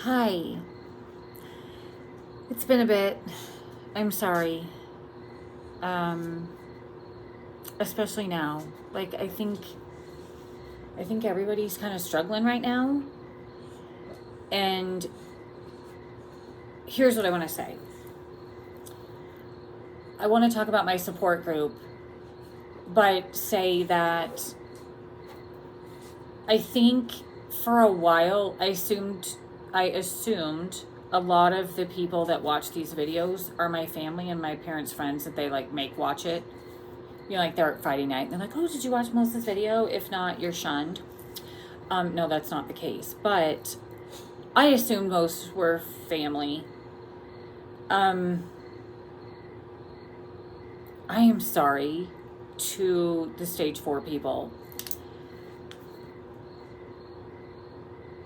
Hi. It's been a bit. I'm sorry. Um, Especially now. Like I think everybody's kind of struggling right now. And here's what I want to say. I want to talk about my support group, but say that I think for a while I assumed a lot of the people that watch these videos are my family and my parents' friends that they like make watch it. You know, like they're at Friday night and they're like, oh, did you watch Melissa's video? If not, you're shunned. No, that's not the case. But I assumed most were family. I am sorry to the stage 4 people.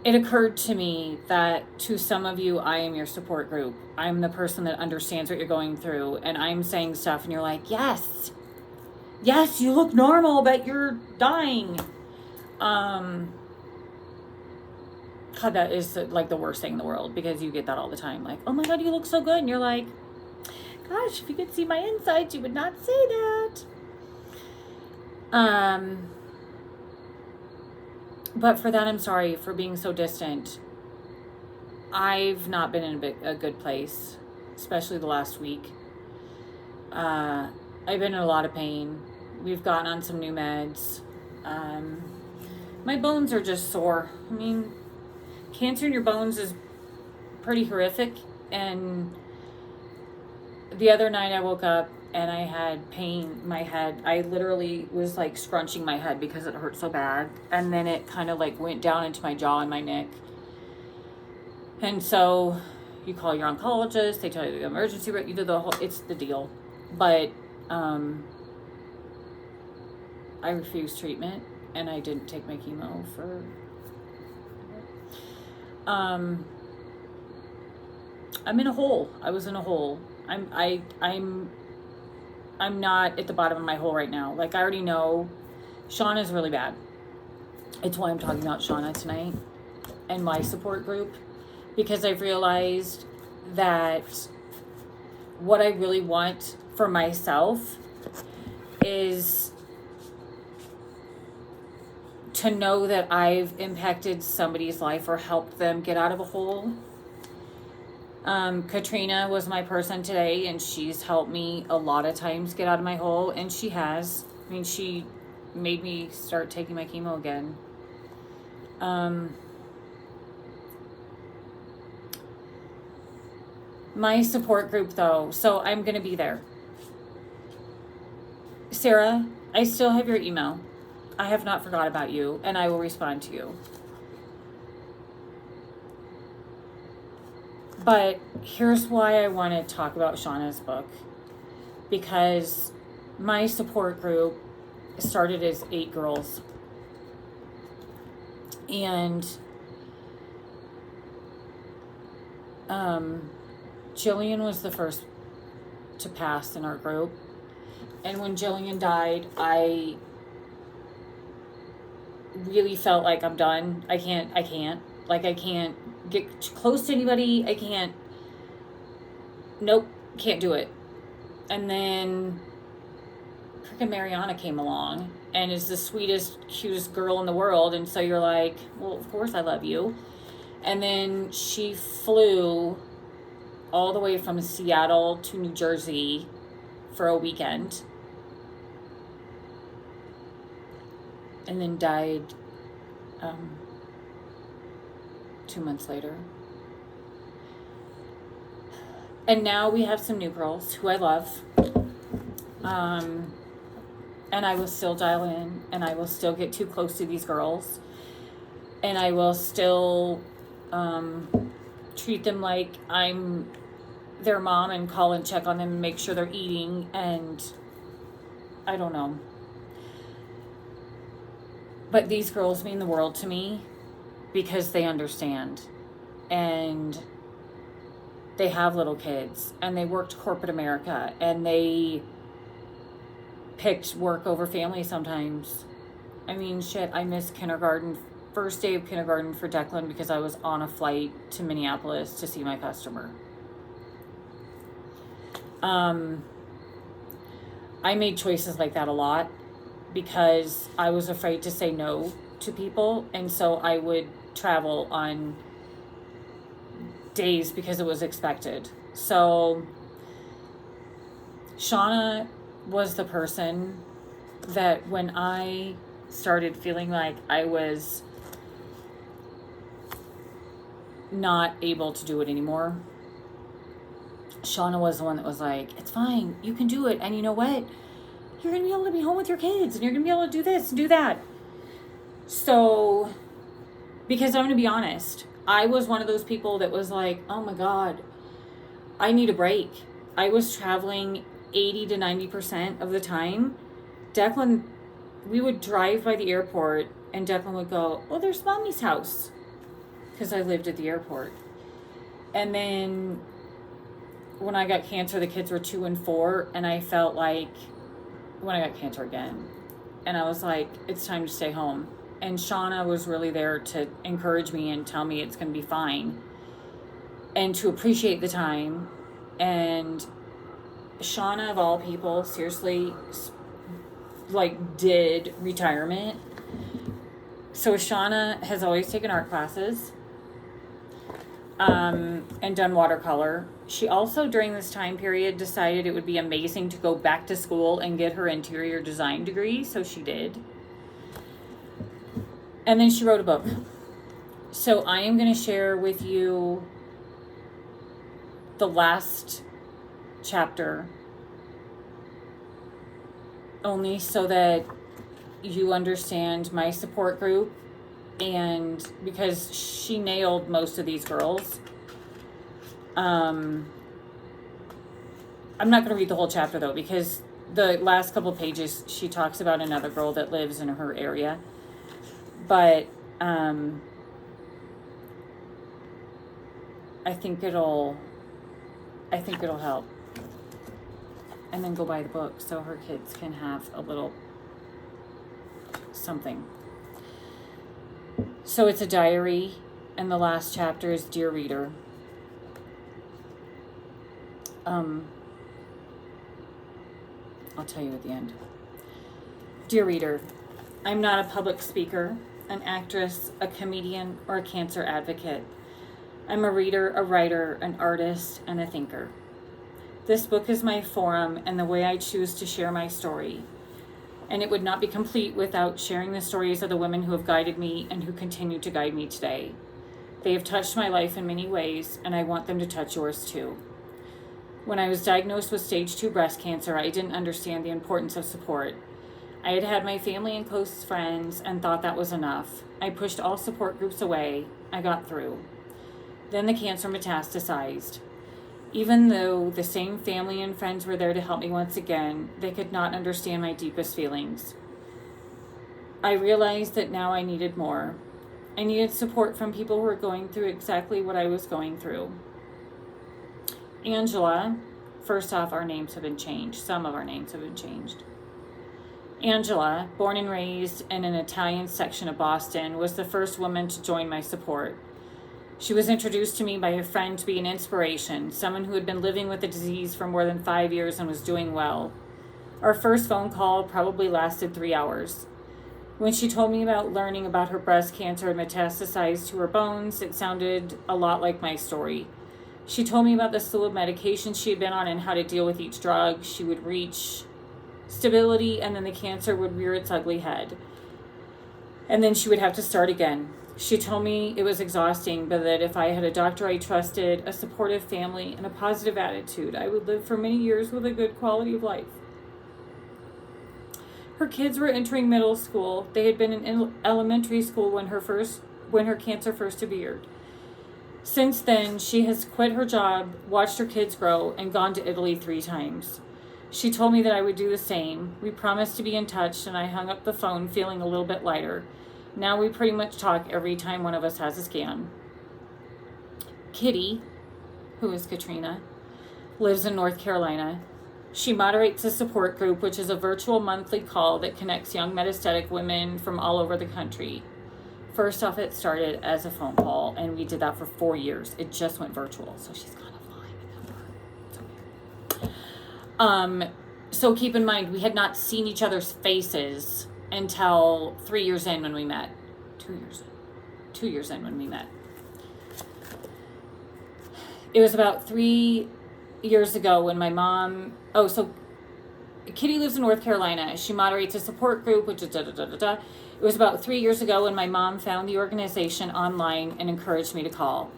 It occurred to me that to some of you, I am your support group. I'm the person that understands what you're going through. And I'm saying stuff and you're like, yes, you look normal, but you're dying. God, that is like the worst thing in the world because you get that all the time. Like, oh my God, you look so good. And you're like, gosh, if you could see my insides, you would not say that. But for that, I'm sorry for being so distant. I've not been in a good place, especially the last week. I've been in a lot of pain. We've gotten on some new meds. My bones are just sore. I mean, cancer in your bones is pretty horrific. And the other night I woke up and I had pain in my head. I literally was like scrunching my head because it hurt so bad. And then it kind of like went down into my jaw and my neck. And so you call your oncologist, they tell you the emergency room, you do the whole, it's the deal. But I refused treatment and I didn't take my chemo for I'm in a hole. I was in a hole. I'm not at the bottom of my hole right now. Like I already know Shauna's really bad. It's why I'm talking about Shauna tonight and my support group, because I've realized that what I really want for myself is to know that I've impacted somebody's life or helped them get out of a hole. Katrina was my person today, and she's helped me a lot of times get out of my hole, and she has. I mean, she made me start taking my chemo again. My support group, though, so I'm going to be there. Sarah, I still have your email. I have not forgot about you, and I will respond to you. But here's why I want to talk about Shauna's book. Because my support group started as 8 girls. And Jillian was the first to pass in our group. And when Jillian died, I really felt like I'm done. I can't. Like, I can't get close to anybody. I can't. Nope, can't do it. And then freaking Mariana came along and is the sweetest, cutest girl in the world. And so you're like, well, of course I love you. And then she flew all the way from Seattle to New Jersey for a weekend. And then died 2 months later. And now we have some new girls who I love. And I will still dial in, and I will still get too close to these girls. And I will still treat them like I'm their mom and call and check on them and make sure they're eating. And I don't know. But these girls mean the world to me because they understand. And they have little kids. And they worked corporate America. And they picked work over family sometimes. I mean, shit, I miss kindergarten first day of kindergarten for Declan because I was on a flight to Minneapolis to see my customer. I made choices like that a lot because I was afraid to say no to people, and so I would travel on days because it was expected. So Shauna was the person that when I started feeling like I was not able to do it anymore, Shauna was the one that was like, it's fine, you can do it, and you know what? You're going to be able to be home with your kids, and you're going to be able to do this and do that. So, because I'm going to be honest, I was one of those people that was like, oh my God, I need a break. I was traveling 80 to 90% of the time. Declan, we would drive by the airport, and Declan would go, oh, there's Mommy's house, because I lived at the airport. And then when I got cancer, the kids were 2 and 4, and I felt like, when I got cancer again, and I was like, it's time to stay home. And Shauna was really there to encourage me and tell me it's going to be fine, and to appreciate the time. And Shauna, of all people, seriously, like, did retirement. So Shauna has always taken art classes, and done watercolor. She also, during this time period, decided it would be amazing to go back to school and get her interior design degree, so she did. And then she wrote a book. So I am going to share with you the last chapter, only so that you understand my support group, and because she nailed most of these girls. I'm not going to read the whole chapter though, because the last couple pages she talks about another girl that lives in her area, but I think it'll help. And then go buy the book so her kids can have a little something. So it's a diary, and the last chapter is Dear Reader. I'll tell you at the end. Dear Reader, I'm not a public speaker, an actress, a comedian, or a cancer advocate. I'm a reader, a writer, an artist, and a thinker. This book is my forum and the way I choose to share my story. And it would not be complete without sharing the stories of the women who have guided me and who continue to guide me today. They have touched my life in many ways, and I want them to touch yours too. When I was diagnosed with stage 2 breast cancer, I didn't understand the importance of support. I had had my family and close friends and thought that was enough. I pushed all support groups away. I got through. Then the cancer metastasized. Even though the same family and friends were there to help me once again, they could not understand my deepest feelings. I realized that now I needed more. I needed support from people who were going through exactly what I was going through. Angela, first off, our names have been changed. Some of our names have been changed. Angela, born and raised in an Italian section of Boston, was the first woman to join my support. She was introduced to me by a friend to be an inspiration, someone who had been living with the disease for more than 5 years and was doing well. Our first phone call probably lasted 3 hours. When she told me about learning about her breast cancer had metastasized to her bones, it sounded a lot like my story. She told me about the slew of medications she had been on and how to deal with each drug. She would reach stability, and then the cancer would rear its ugly head. And then she would have to start again. She told me it was exhausting, but that if I had a doctor I trusted, a supportive family, and a positive attitude, I would live for many years with a good quality of life. Her kids were entering middle school. They had been in elementary school when her cancer first appeared. Since then, she has quit her job, watched her kids grow, and gone to Italy 3 times. She told me that I would do the same. We promised to be in touch, and I hung up the phone feeling a little bit lighter. Now we pretty much talk every time one of us has a scan. Kitty, who is Katrina, lives in North Carolina. She moderates a support group, which is a virtual monthly call that connects young metastatic women from all over the country. First off, it started as a phone call, and we did that for 4 years. It just went virtual, so she's kind of lying. So weird. So keep in mind, we had not seen each other's faces until 3 years in when we met. 2 years in. 2 years in when we met. It was about 3 years ago when my mom... Oh, so Kitty lives in North Carolina. She moderates a support group, which is da-da-da-da-da. It was about 3 years ago when my mom found the organization online and encouraged me to call.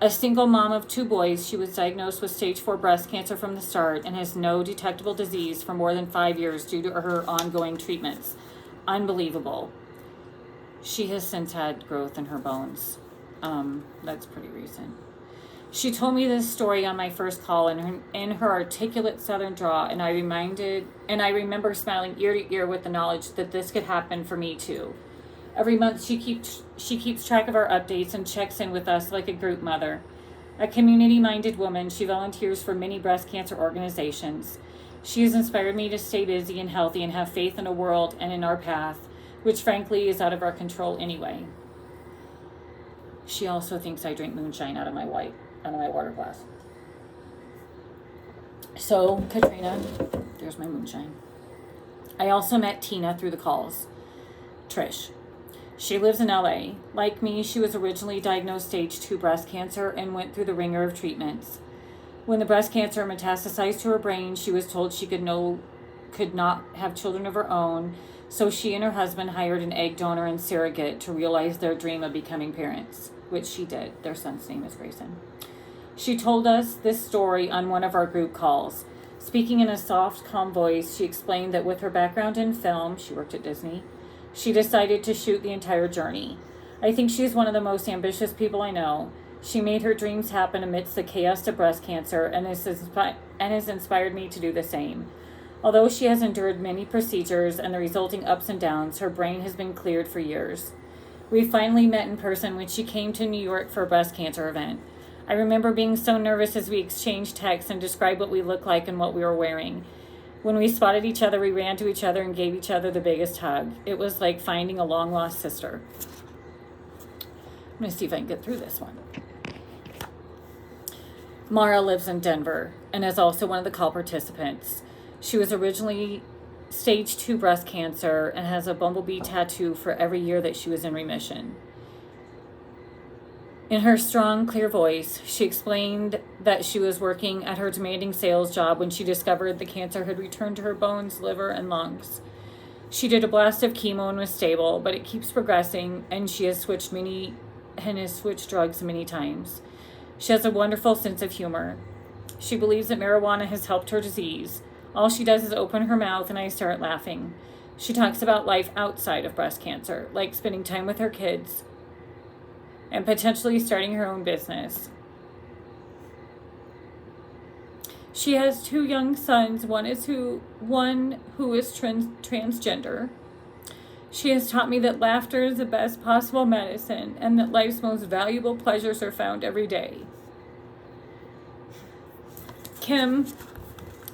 A single mom of 2 boys, she was diagnosed with stage 4 breast cancer from the start and has no detectable disease for more than 5 years due to her ongoing treatments. Unbelievable. She has since had growth in her bones. That's pretty recent. She told me this story on my first call in her articulate southern drawl, and I remember smiling ear to ear with the knowledge that this could happen for me too. Every month she keeps track of our updates and checks in with us like a group mother. A community-minded woman, she volunteers for many breast cancer organizations. She has inspired me to stay busy and healthy and have faith in a world and in our path, which frankly is out of our control anyway. She also thinks I drink moonshine out of my water glass. So, Katrina, there's my moonshine. I also met Tina through the calls. Trish. She lives in LA. Like me, she was originally diagnosed stage 2 breast cancer and went through the ringer of treatments. When the breast cancer metastasized to her brain, she was told she could not have children of her own, so she and her husband hired an egg donor and surrogate to realize their dream of becoming parents, which she did. Their son's name is Grayson. She told us this story on one of our group calls. Speaking in a soft, calm voice, she explained that with her background in film, she worked at Disney, she decided to shoot the entire journey. I think she's one of the most ambitious people I know. She made her dreams happen amidst the chaos of breast cancer and has inspired me to do the same. Although she has endured many procedures and the resulting ups and downs, her brain has been cleared for years. We finally met in person when she came to New York for a breast cancer event. I remember being so nervous as we exchanged texts and described what we looked like and what we were wearing. When we spotted each other, we ran to each other and gave each other the biggest hug. It was like finding a long-lost sister. I'm going to see if I can get through this one. Mara lives in Denver and is also one of the call participants. She was originally stage 2 breast cancer and has a bumblebee tattoo for every year that she was in remission. In her strong, clear voice, she explained that she was working at her demanding sales job when she discovered the cancer had returned to her bones, liver, and lungs. She did a blast of chemo and was stable, but it keeps progressing, and she has switched drugs many times. She has a wonderful sense of humor. She believes that marijuana has helped her disease. All she does is open her mouth, and I start laughing. She talks about life outside of breast cancer, like spending time with her kids, and potentially starting her own business. She has 2 young sons. One who is transgender. She has taught me that laughter is the best possible medicine and that life's most valuable pleasures are found every day. Kim,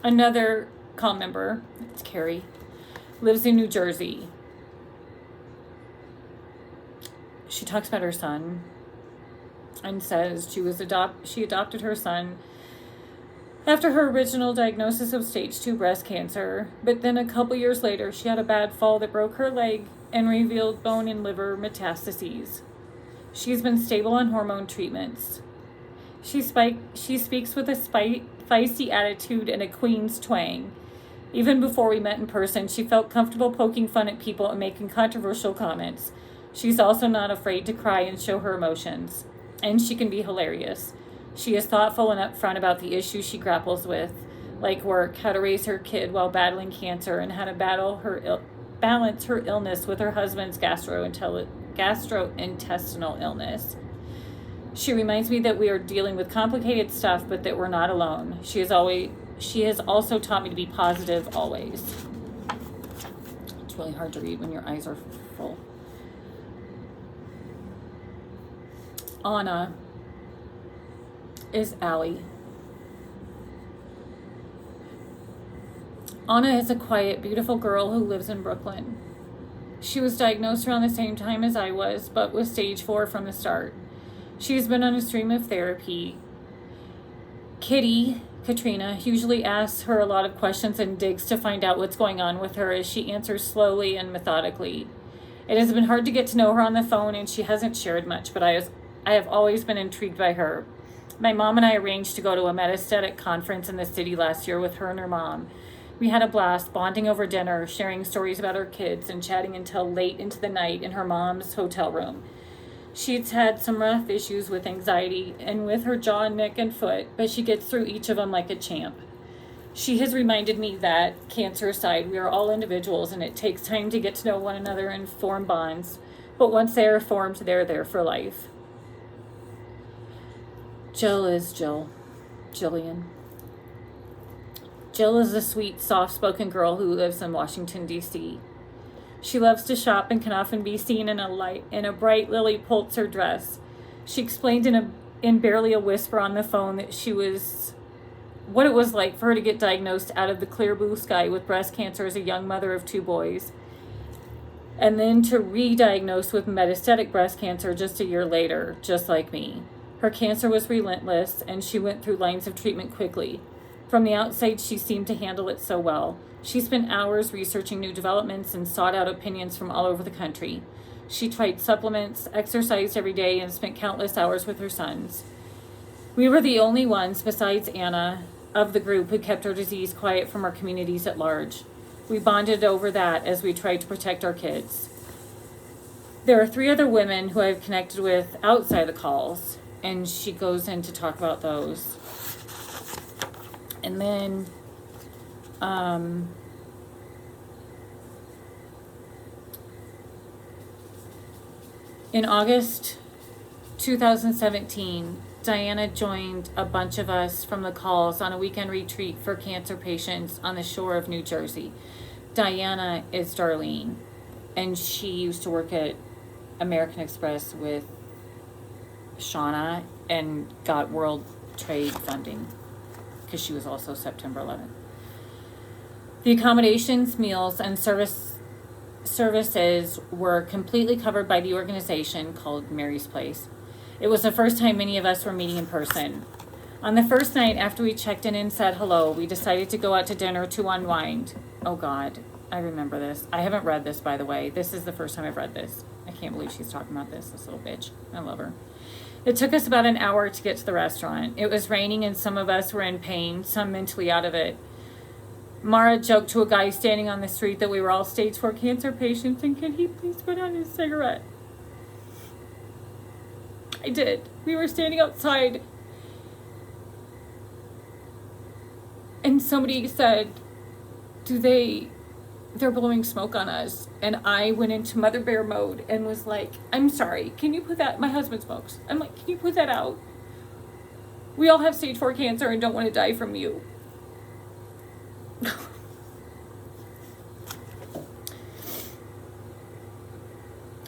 another call member, it's Carrie, lives in New Jersey. She talks about her son and says she adopted her son after her original diagnosis of stage 2 breast cancer, but then a couple years later she had a bad fall that broke her leg and revealed bone and liver metastases. She's been stable on hormone treatments. She speaks with a feisty attitude and a queen's twang. Even before we met in person, she felt comfortable poking fun at people and making controversial comments. She's also not afraid to cry and show her emotions, and she can be hilarious. She is thoughtful and upfront about the issues she grapples with, like work, how to raise her kid while battling cancer, and how to balance her illness with her husband's gastrointestinal illness. She reminds me that we are dealing with complicated stuff, but that we're not alone. She has also taught me to be positive always. It's really hard to read when your eyes are full. Anna is Allie. Anna is a quiet, beautiful girl who lives in Brooklyn. She was diagnosed around the same time as I was, but was stage 4 from the start. She has been on a stream of therapy. Kitty, Katrina, usually asks her a lot of questions and digs to find out what's going on with her as she answers slowly and methodically. It has been hard to get to know her on the phone, and she hasn't shared much, but I have always been intrigued by her. My mom and I arranged to go to a metastatic conference in the city last year with her and her mom. We had a blast, bonding over dinner, sharing stories about her kids, and chatting until late into the night in her mom's hotel room. She's had some rough issues with anxiety and with her jaw, neck, and foot, but she gets through each of them like a champ. She has reminded me that, cancer aside, we are all individuals, and it takes time to get to know one another and form bonds, but once they are formed, they're there for life. Jill is Jillian. Jill is a sweet, soft-spoken girl who lives in Washington, D.C. She loves to shop and can often be seen in a bright Lily Pulitzer dress. She explained in barely a whisper on the phone that what it was like for her to get diagnosed out of the clear blue sky with breast cancer as a young mother of 2 boys, and then to re-diagnosed with metastatic breast cancer just a year later, just like me. Her cancer was relentless, and she went through lines of treatment quickly. From the outside, she seemed to handle it so well. She spent hours researching new developments and sought out opinions from all over the country. She tried supplements, exercised every day, and spent countless hours with her sons. We were the only ones, besides Anna, of the group who kept her disease quiet from our communities at large. We bonded over that as we tried to protect our kids. There are 3 other women who I've connected with outside the calls, and she goes in to talk about those. And then, in August 2017, Diana joined a bunch of us from the calls on a weekend retreat for cancer patients on the shore of New Jersey. Diana is Darlene, and she used to work at American Express with Shauna and got World Trade funding because she was also September 11th. The accommodations, meals, and services were completely covered by the organization called Mary's Place. It was the first time many of us were meeting in person. On the first night after we checked in and said hello, we decided to go out to dinner to unwind. Oh God, I remember this. I haven't read this, by the way. This is the first time I've read this. I can't believe she's talking about this little bitch. I love her. It took us about an hour to get to the restaurant. It was raining and some of us were in pain, some mentally out of it. Mara joked to a guy standing on the street that we were all stage 4 cancer patients and can he please put on his cigarette? I did. We were standing outside and somebody said, they're blowing smoke on us. And I went into Mother Bear mode and was like, I'm sorry, can you put that, my husband smokes. I'm like, can you put that out? We all have stage 4 cancer and don't want to die from you.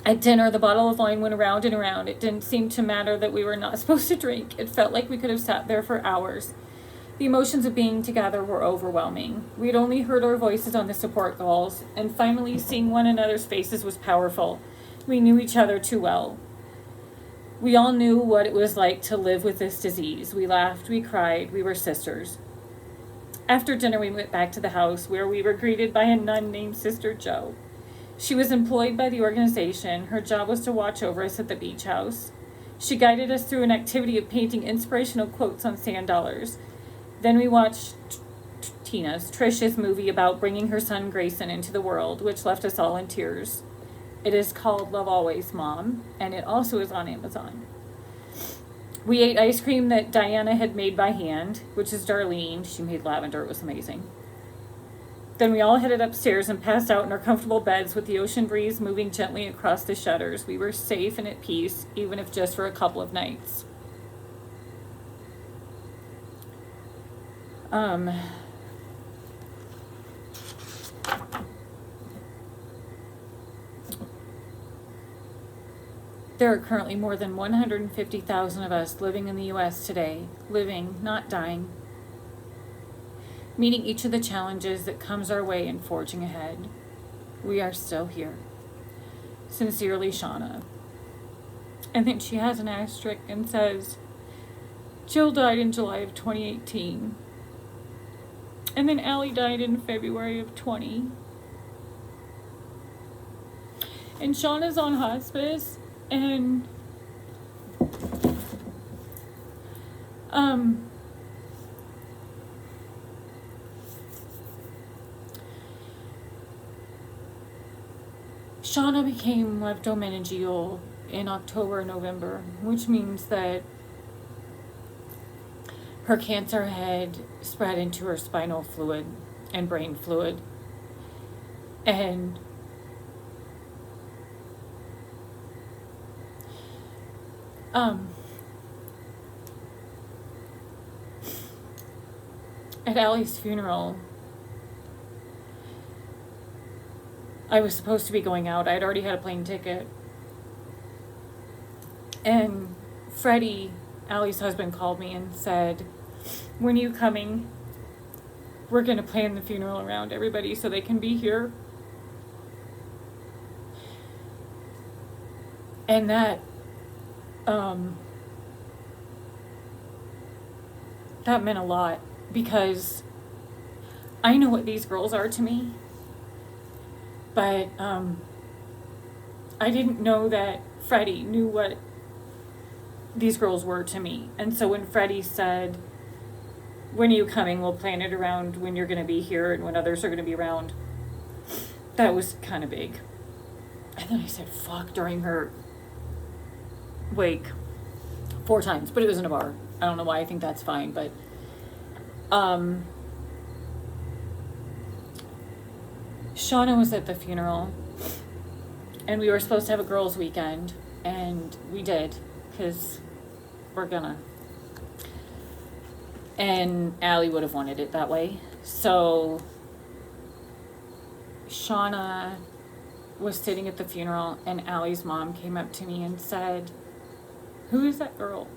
At dinner, the bottle of wine went around and around. It didn't seem to matter that we were not supposed to drink. It felt like we could have sat there for hours. The emotions of being together were overwhelming. We had only heard our voices on the support calls, and finally seeing one another's faces was powerful. We knew each other too well. We all knew what it was like to live with this disease. We laughed, we cried, we were sisters. After dinner, we went back to the house where we were greeted by a nun named Sister Joe. She was employed by the organization. Her job was to watch over us at the beach house. She guided us through an activity of painting inspirational quotes on sand dollars. Then we watched Trish's movie about bringing her son Grayson into the world, which left us all in tears. It is called Love Always, Mom, and it also is on Amazon. We ate ice cream that Diana had made by hand, which is Darlene. She made lavender. It was amazing. Then we all headed upstairs and passed out in our comfortable beds with the ocean breeze moving gently across the shutters. We were safe and at peace, even if just for a couple of nights. There are currently more than 150,000 of us living in the U.S. today, living, not dying, meeting each of the challenges that comes our way and forging ahead. We are still here. Sincerely, Shauna. And then she has an asterisk and says, Jill died in July of 2018. And then Allie died in February of 20. And Shauna's on hospice, and Shauna became leptomeningeal in October and November, which means that her cancer had spread into her spinal fluid and brain fluid. And at Allie's funeral, I was supposed to be going out. I had already had a plane ticket. And Freddie, Allie's husband, called me and said, when are you coming? We're going to plan the funeral around everybody so they can be here. And that meant a lot, because I know what these girls are to me, but I didn't know that Freddie knew what these girls were to me. And so when Freddie said, when are you coming? We'll plan it around when you're going to be here and when others are going to be around. That was kind of big. And then I said, fuck, during her wake 4 times, but it was in a bar. I don't know why I think that's fine, but Shauna was at the funeral, and we were supposed to have a girls' weekend, and we did, because we're gonna. And Allie would have wanted it that way. So Shauna was sitting at the funeral, and Allie's mom came up to me and said, who is that girl?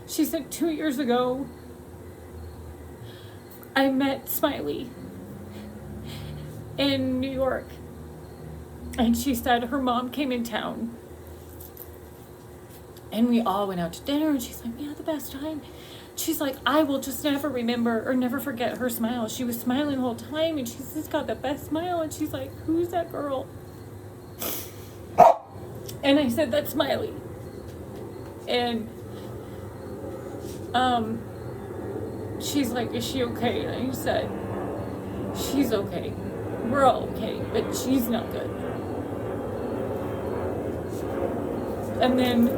She said, 2 years ago, I met Smiley in New York. And she said her mom came in town. And we all went out to dinner, and she's like, we had the best time. She's like, I will just never remember or never forget her smile. She was smiling the whole time, and she's just got the best smile. And she's like, who's that girl? And I said, that's Smiley. And she's like, is she okay? And I said, she's okay. We're all okay, but she's not good. And then,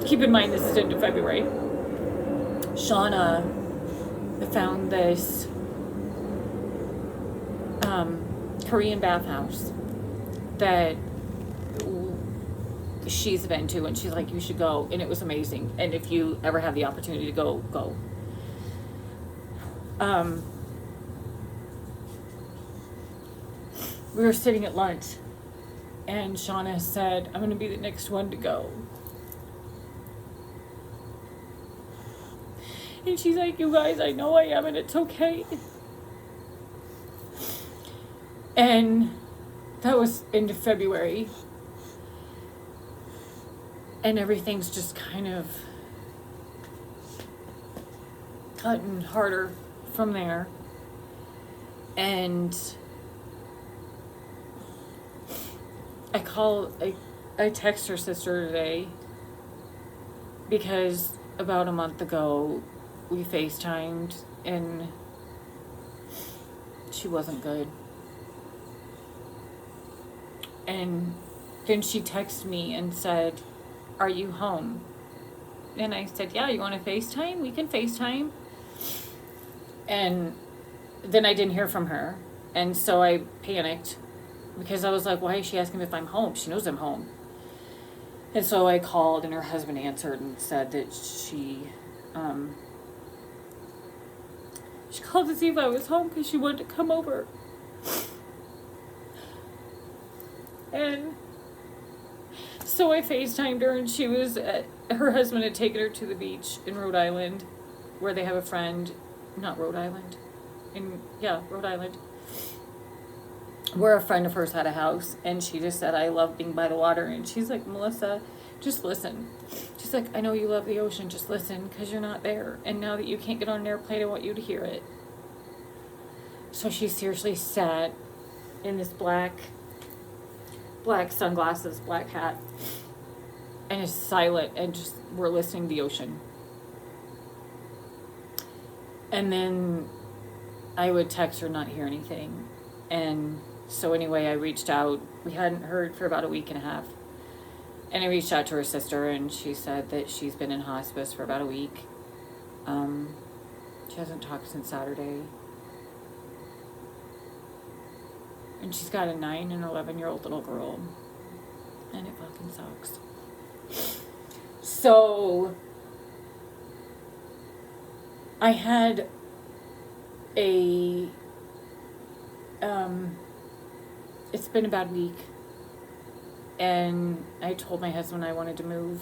keep in mind, this is into February. Shauna found this Korean bathhouse that she's been to, and she's like, you should go, and it was amazing. And if you ever have the opportunity to go, go. We were sitting at lunch, and Shauna said, I'm going to be the next one to go. And she's like, you guys, I know I am, and it's okay. And that was into February. And everything's just kind of gotten harder from there. And I text her sister today, because about a month ago we FaceTimed and she wasn't good. And then she texted me and said, are you home? And I said, yeah, you want to FaceTime? We can FaceTime. And then I didn't hear from her. And so I panicked, because I was like, why is she asking me if I'm home? She knows I'm home. And so I called, and her husband answered and said that she called to see if I was home because she wanted to come over. And so I FaceTimed her, and her husband had taken her to the beach in Rhode Island, where they have a friend not Rhode Island, Rhode Island, where a friend of hers had a house, and she just said, I love being by the water. And she's like, Melissa, just listen. She's like, I know you love the ocean, just listen, because you're not there. And now that you can't get on an airplane, I want you to hear it. So she seriously sat in this black sunglasses, black hat, and is silent, and just, we're listening to the ocean. And then I would text her, not hear anything. And so anyway, I reached out. We hadn't heard for about a week and a half. And I reached out to her sister, and she said that she's been in hospice for about a week. She hasn't talked since Saturday. And she's got a 9 and 11-year-old little girl. And it fucking sucks. So I had it's been a bad week, and I told my husband I wanted to move.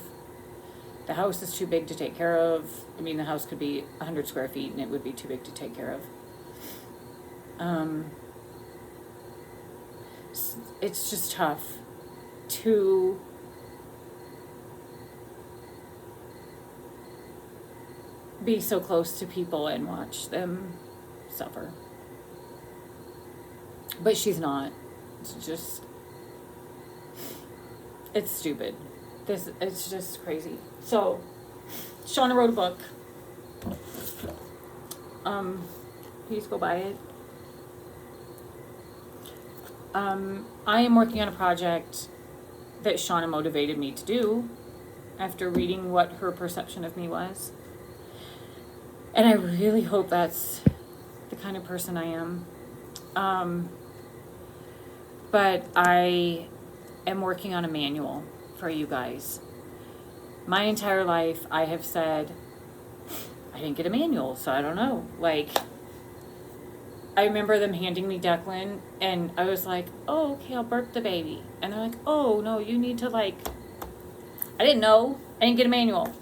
The house is too big to take care of. I mean, the house could be 100 square feet, and it would be too big to take care of. It's just tough to be so close to people and watch them suffer. But she's not. It's stupid. It's just crazy. So, Shauna wrote a book. Please go buy it. I am working on a project that Shauna motivated me to do after reading what her perception of me was. And I really hope that's the kind of person I am. But I am working on a manual for you guys. My entire life, I have said, I didn't get a manual, so I don't know. Like, I remember them handing me Declan, and I was like, oh, okay, I'll burp the baby. And they're like, oh, no, you need to, like, I didn't know. I didn't get a manual.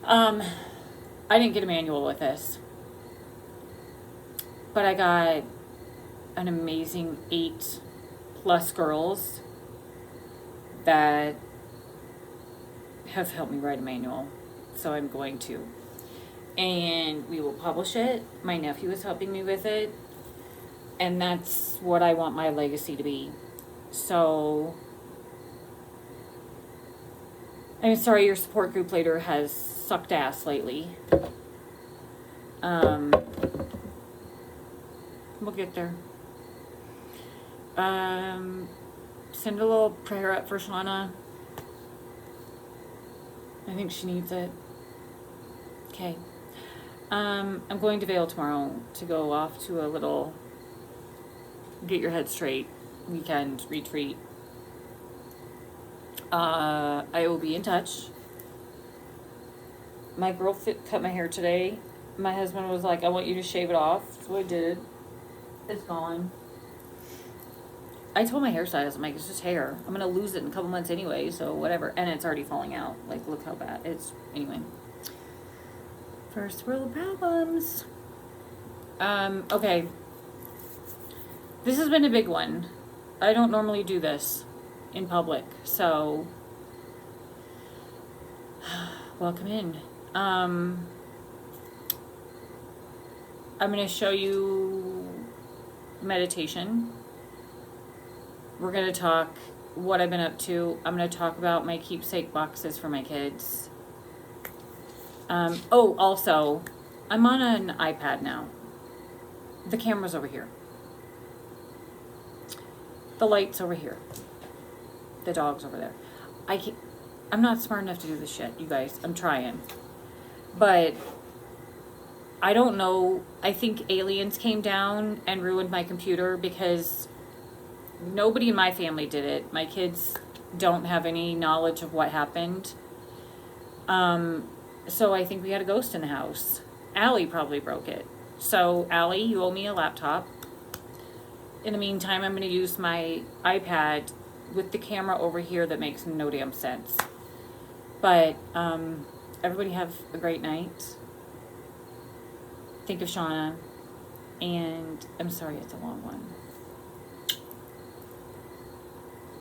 I didn't get a manual with this. But I got an amazing 8+ girls that have helped me write a manual. So I'm going to. And we will publish it. My nephew is helping me with it. And that's what I want my legacy to be. So, I'm sorry your support group leader has sucked ass lately. We'll get there. Send a little prayer up for Shauna. I think she needs it. Okay. I'm going to Vail tomorrow to go off to a little get your head straight weekend retreat. I will be in touch. My girl cut my hair today. My husband was like, I want you to shave it off. So I did. It's gone. I told my hairstylist, I'm like, it's just hair. I'm going to lose it in a couple months anyway, so whatever. And it's already falling out. Like, look how bad. It's, anyway. First world problems. Okay. This has been a big one. I don't normally do this in public, so welcome in. I'm going to show you meditation. We're going to talk what I've been up to. I'm going to talk about my keepsake boxes for my kids. Also, I'm on an iPad now. The camera's over here. The light's over here. The dog's over there. I'm not smart enough to do this shit, you guys. I'm trying. But I don't know. I think aliens came down and ruined my computer because nobody in my family did it. My kids don't have any knowledge of what happened. So I think we had a ghost in the house. Allie probably broke it. So Allie, you owe me a laptop. In the meantime, I'm going to use my iPad with the camera over here that makes no damn sense. But everybody have a great night. think of Shauna, and I'm sorry it's a long one.